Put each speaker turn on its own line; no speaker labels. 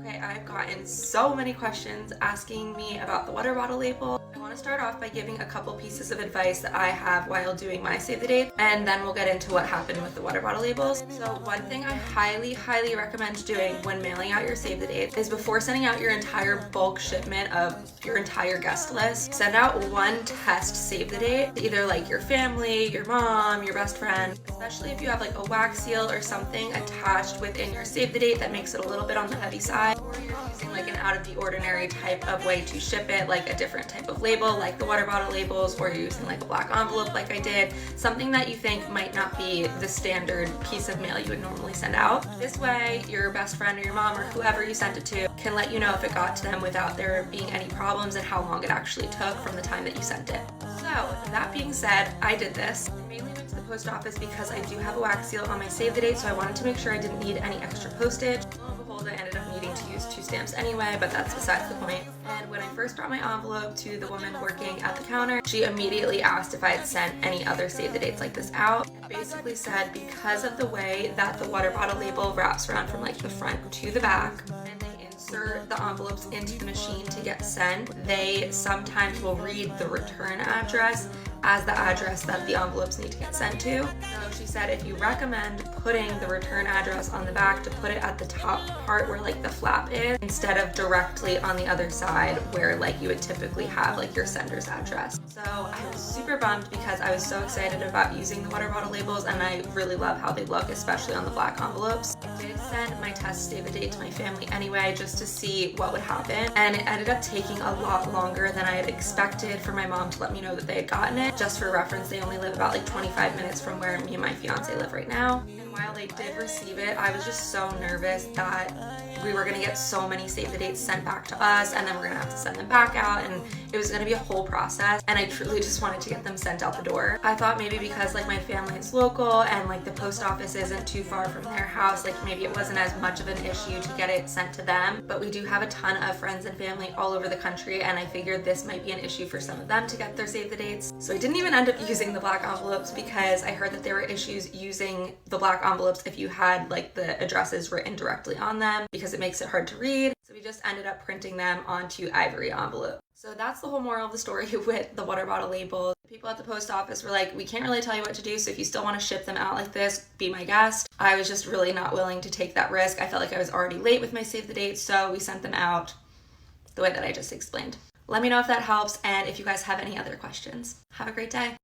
Okay, I've gotten so many questions asking me about the water bottle label. I want to start off by giving a couple pieces of advice that I have while doing my save the date, and then we'll get into what happened with the water bottle labels. So one thing I highly recommend doing when mailing out your save the date is before sending out your entire bulk shipment of your entire guest list, send out one test save the date to either like your family, your mom, your best friend, especially if you have like a wax seal or something attached within your save the date that makes it a little bit on the heavy side, or you're using like an out of the ordinary type of way to ship it, like a different type of label like the water bottle labels, or you're using like a black envelope like I did, something that you think might not be the standard piece of mail you would normally send out. This way your best friend or your mom or whoever you sent it to can let you know if it got to them without there being any problems and how long it actually took from the time that you sent it. So that being said, I did this. I mainly went to the post office because I do have a wax seal on my save the date, so I wanted to make sure I didn't need any extra postage. Lo and behold, I ended up needing to use 2 stamps anyway, but that's besides the point. And when I first brought my envelope to the woman working at the counter, she immediately asked if I had sent any other save the dates like this out. And basically said because of the way that the water bottle label wraps around from like the front to the back, and they insert the envelopes into the machine to get sent, they sometimes will read the return address as the address that the envelopes need to get sent to. So she said if you recommend putting the return address on the back, to put it at the top part where like the flap is, instead of directly on the other side where like you would typically have like your sender's address. So I was super bummed because I was so excited about using the water bottle labels, and I really love how they look, especially on the black envelopes. I did send my test save the date to my family anyway just to see what would happen, and it ended up taking a lot longer than I had expected for my mom to let me know that they had gotten it. Just for reference, they only live about like 25 minutes from where me and my fiance live right now. And while they did receive it, I was just so nervous that we were gonna get so many save the dates sent back to us, and then we're gonna have to send them back out, and it was gonna be a whole process, and I truly just wanted to get them sent out the door. I thought maybe because like my family is local and like the post office isn't too far from their house, like maybe it wasn't as much of an issue to get it sent to them, but we do have a ton of friends and family all over the country, and I figured this might be an issue for some of them to get their save the dates. So I didn't even end up using the black envelopes because I heard that there were issues using the black envelopes if you had like the addresses written directly on them, because it makes it hard to read. So we just ended up printing them onto ivory envelopes. So that's the whole moral of the story with the water bottle labels. People at the post office were like, we can't really tell you what to do, so if you still want to ship them out like this, be my guest. I was just really not willing to take that risk. I felt like I was already late with my save the date, so we sent them out the way that I just explained. Let me know if that helps, and if you guys have any other questions. Have a great day.